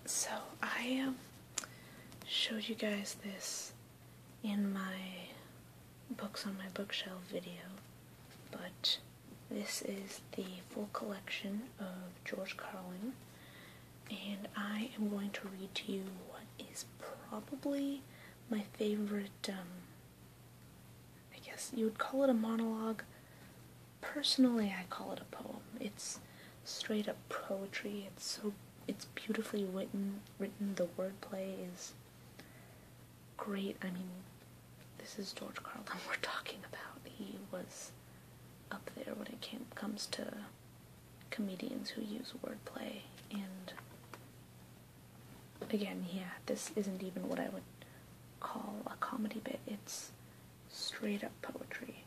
So I showed you guys this in my books on my bookshelf video, but this is the full collection of George Carlin, and I am going to read to you what is probably my favorite, I guess you would call it a monologue. Personally, I call it a poem. It's straight up poetry. It's beautifully written. The wordplay is great. I mean, this is George Carlin we're talking about. He was up there when it comes to comedians who use wordplay. And again, yeah, this isn't even what I would call a comedy bit. It's straight up poetry.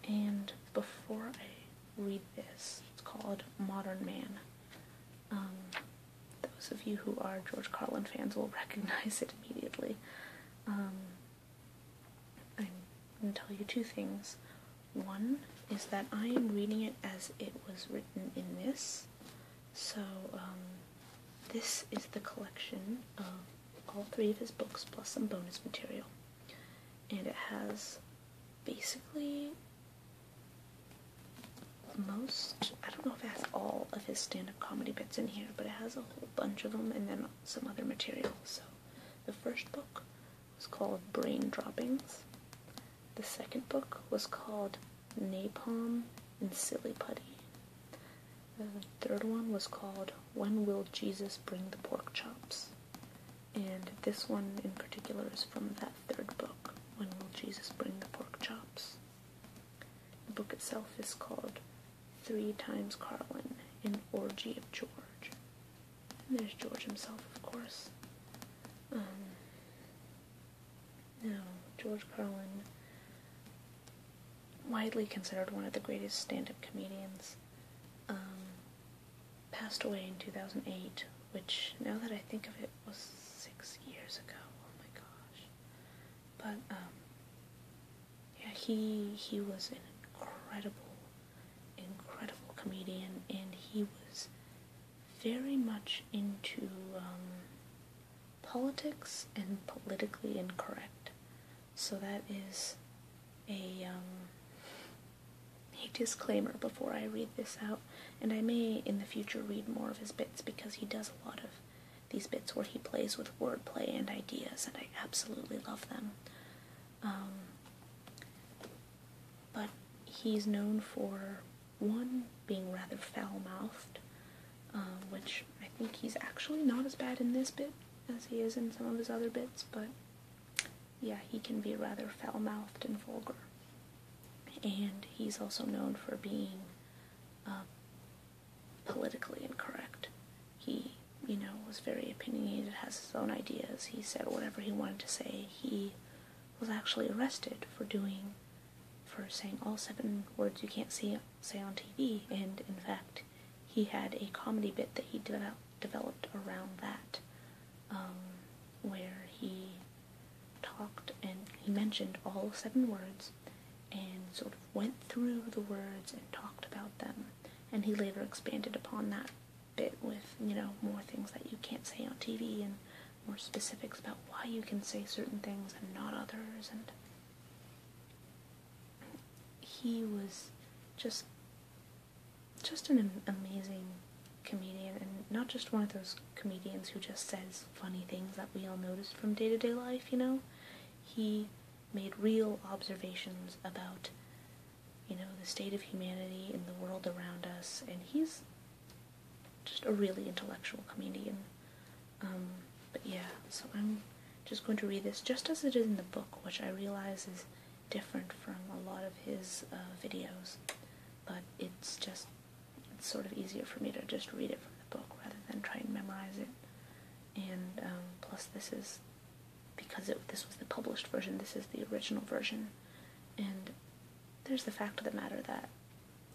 And before I read this, it's called Modern Man. Those of you who are George Carlin fans will recognize it immediately. I'm going to tell you two things. One is that I am reading it as it was written in this. So, this is the collection of all three of his books plus some bonus material. And it has basically I don't know if it has all of his stand-up comedy bits in here, but it has a whole bunch of them and then some other material. So, the first book was called Brain Droppings. The second book was called Napalm and Silly Putty. The third one was called When Will Jesus Bring the Porkchops? And this one in particular is from that third book, When Will Jesus Bring the Porkchops? The book itself is called 3 Times Carlin, an Orgy of George. And there's George himself, of course. Now, George Carlin, widely considered one of the greatest stand-up comedians, passed away in 2008, which, now that I think of it, was 6 years ago. Oh my gosh. But, yeah, he was an incredible comedian, and he was very much into politics and politically incorrect. So that is a disclaimer before I read this out, and I may in the future read more of his bits, because he does a lot of these bits where he plays with wordplay and ideas, and I absolutely love them. But he's known for, one, being rather foul-mouthed, which I think he's actually not as bad in this bit as he is in some of his other bits, but yeah, he can be rather foul-mouthed and vulgar. And he's also known for being politically incorrect. He, was very opinionated, has his own ideas, he said whatever he wanted to say. He was actually arrested for saying all 7 words you can't say on TV, and in fact, he had a comedy bit that he developed around that, where he talked and he mentioned all 7 words, and sort of went through the words and talked about them, and he later expanded upon that bit with, more things that you can't say on TV, and more specifics about why you can say certain things and not others, and he was just an amazing comedian, and not just one of those comedians who just says funny things that we all notice from day-to-day life, He made real observations about, the state of humanity and the world around us, and he's just a really intellectual comedian. But yeah, so I'm just going to read this just as it is in the book, which I realize is different from a lot of his videos, but it's sort of easier for me to just read it from the book rather than try and memorize it. And plus this is, because this was the published version, this is the original version, and there's the fact of the matter that,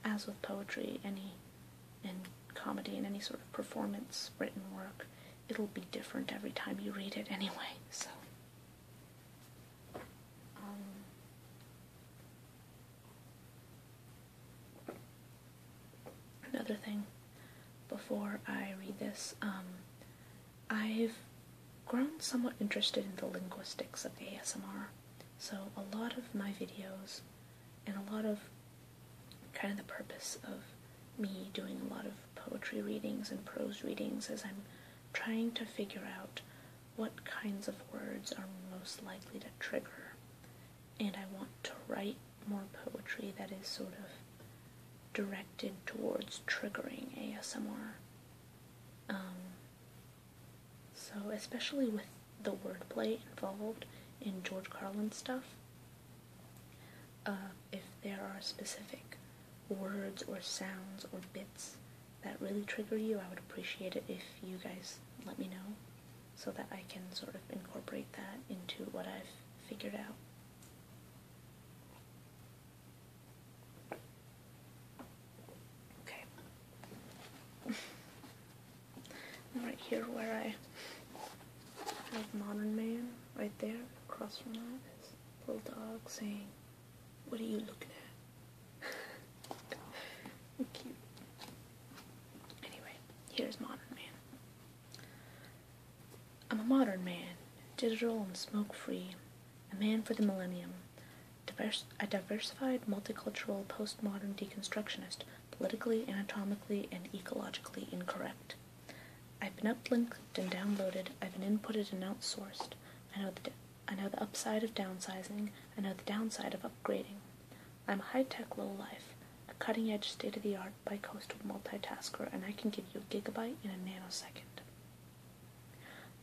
as with poetry, and comedy, and any sort of performance written work, it'll be different every time you read it anyway, so. Another thing, before I read this. I've grown somewhat interested in the linguistics of ASMR, so a lot of my videos and a lot of kind of the purpose of me doing a lot of poetry readings and prose readings is I'm trying to figure out what kinds of words are most likely to trigger, and I want to write more poetry that is sort of directed towards triggering ASMR. So especially with the wordplay involved in George Carlin stuff, if there are specific words or sounds or bits that really trigger you, I would appreciate it if you guys let me know so that I can sort of incorporate that into what I've figured out. Okay. Right here where I have Modern Man, right there, across from that is a little dog saying, "What are you looking at?" Cute. Anyway, here's Modern Man. I'm a modern man, digital and smoke-free, a man for the millennium, a diversified, multicultural, postmodern deconstructionist, politically, anatomically, and ecologically incorrect. I've been uplinked and downloaded, I've been inputted and outsourced. I know the upside of downsizing, I know the downside of upgrading. I'm a high-tech lowlife, a cutting-edge, state-of-the-art, bi-coastal multitasker, and I can give you a gigabyte in a nanosecond.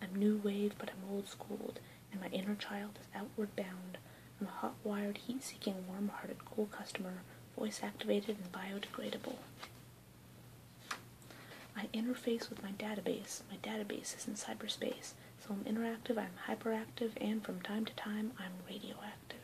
I'm new wave, but I'm old-schooled, and my inner child is outward bound. I'm a hot-wired, heat-seeking, warm-hearted, cool customer, voice-activated and biodegradable. I interface with my database. My database is in cyberspace, so I'm interactive, I'm hyperactive, and from time to time, I'm radioactive.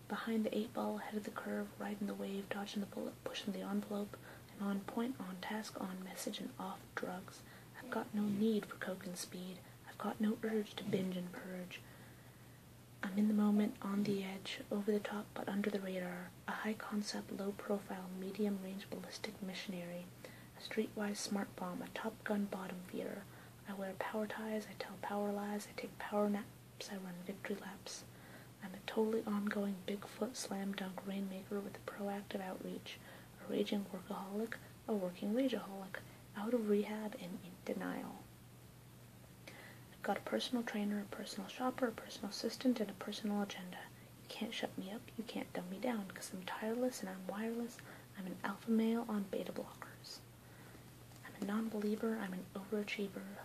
Behind the 8-ball, ahead of the curve, riding the wave, dodging the bullet, pushing the envelope, I'm on point, on task, on message, and off drugs. I've got no need for coke and speed. I've got no urge to binge and purge. I'm in the moment, on the edge, over the top but under the radar, a high-concept, low-profile, medium-range ballistic missionary, a streetwise smart bomb, a Top Gun bottom feeder. I wear power ties, I tell power lies, I take power naps, I run victory laps. I'm a totally ongoing Bigfoot slam dunk rainmaker with a proactive outreach, a raging workaholic, a working rageaholic, out of rehab and in denial. I've got a personal trainer, a personal shopper, a personal assistant, and a personal agenda. You can't shut me up, you can't dumb me down, because I'm tireless and I'm wireless. I'm an alpha male on beta blockers. I'm a non-believer, I'm an overachiever,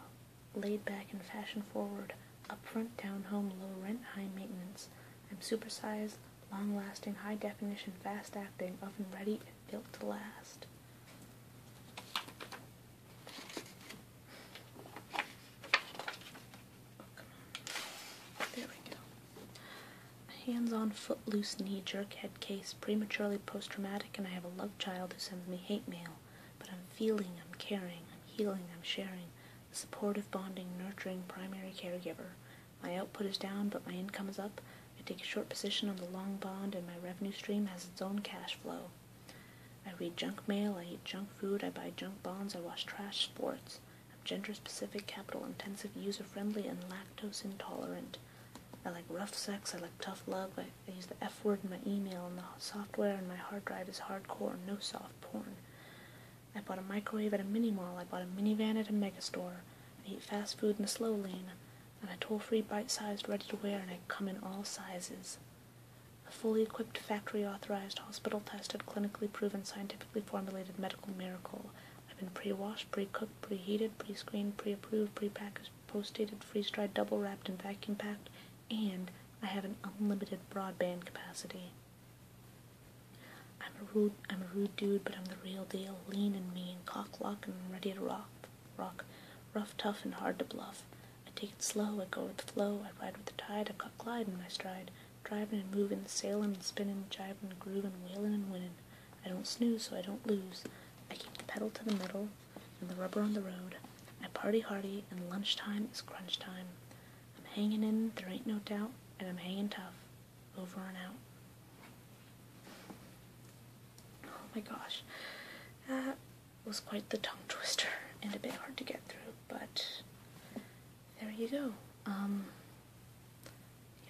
laid back and fashion forward, upfront, down home, low rent, high maintenance. I'm supersized, long-lasting, high-definition, fast-acting, oven-ready, and built to last. There we go. A hands-on, foot-loose, knee-jerk head case, prematurely post-traumatic, and I have a love child who sends me hate mail. But I'm feeling, I'm caring, I'm healing, I'm sharing. A supportive, bonding, nurturing, primary caregiver. My output is down, but my income is up. I take a short position on the long bond, and my revenue stream has its own cash flow. I read junk mail, I eat junk food, I buy junk bonds, I watch trash sports. I'm gender-specific, capital-intensive, user-friendly, and lactose-intolerant. I like rough sex, I like tough love, I use the F word in my email, and the software on my hard drive is hardcore, no soft porn. I bought a microwave at a mini-mall, I bought a minivan at a megastore, I eat fast food in the slow lane, and a toll-free, bite-sized, ready-to-wear, and I come in all sizes. A fully equipped, factory-authorized, hospital-tested, clinically proven, scientifically formulated medical miracle. I've been pre-washed, pre-cooked, preheated, pre-screened, pre-approved, pre-packaged, post-dated, freeze-dried, double-wrapped, and vacuum-packed, and I have an unlimited broadband capacity. I'm a rude dude, but I'm the real deal, lean and mean, cock-lock and ready to rock, rough, tough, and hard to bluff. I take it slow, I go with the flow, I ride with the tide, I got glide in my stride, driving and moving, sailing and spinning, jiving and grooving, wailing and winning. I don't snooze, so I don't lose. I keep the pedal to the metal and the rubber on the road. I party hardy, and lunchtime is crunch time. I'm hanging in, there ain't no doubt, and I'm hanging tough. Over and out. Oh my gosh. That was quite the tongue twister and a bit hard to get through, but there you go. And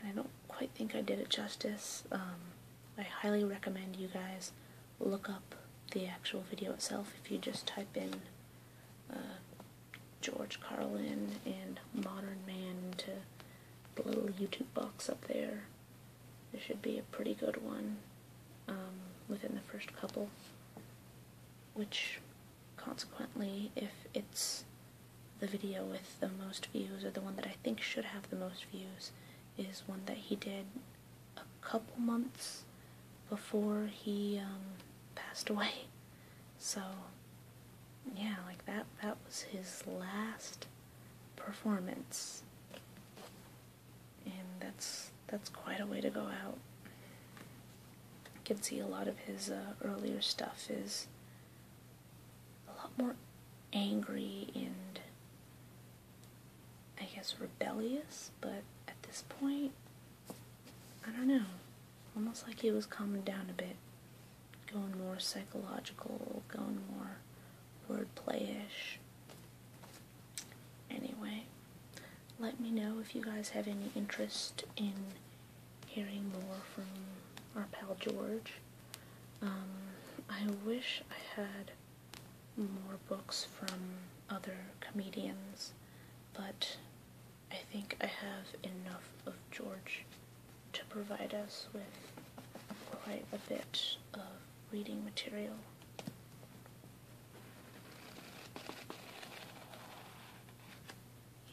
I don't quite think I did it justice. I highly recommend you guys look up the actual video itself. If you just type in George Carlin and Modern Man into the little YouTube box up there, there should be a pretty good one within the first couple, which consequently, if it's the video with the most views, or the one that I think should have the most views, is one that he did a couple months before he passed away. So yeah, like that was his last performance, and that's quite a way to go out. You can see a lot of his earlier stuff is a lot more angry and, I guess, rebellious, but at this point, I don't know, almost like he was calming down a bit, going more psychological, going more wordplay-ish. Anyway, let me know if you guys have any interest in hearing more from our pal George. I wish I had more books from other comedians, but I think I have enough of George to provide us with quite a bit of reading material.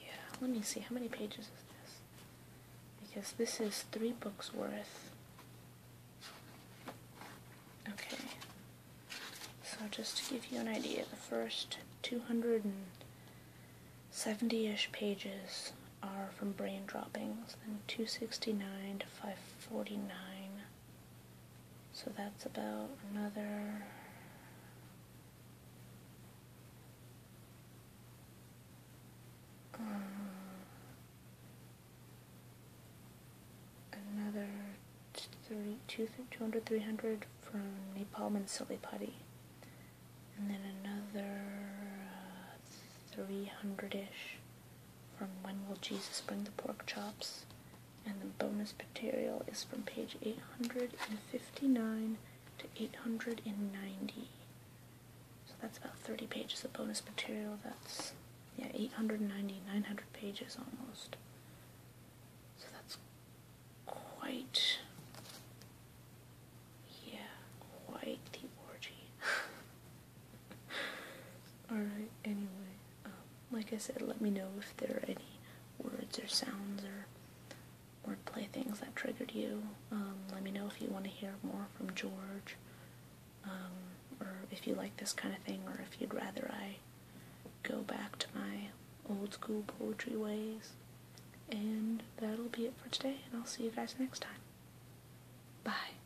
Yeah, let me see, how many pages is this? Because this is 3 books worth. Okay, so just to give you an idea, the first 270-ish pages are from Brain Droppings, then 269 to 549, so that's about another another 200, 300 from Napalm and Silly Putty, and then another 300-ish from When Will Jesus Bring the Porkchops, and the bonus material is from page 859 to 890. So that's about 30 pages of bonus material. That's, yeah, 890, 900 pages almost. So that's quite, yeah, quite the orgy. Alright, anyway, like I said, let me know if there are any words or sounds or wordplay things that triggered you. Let me know if you want to hear more from George, or if you like this kind of thing, or if you'd rather I go back to my old school poetry ways. And that'll be it for today, and I'll see you guys next time. Bye.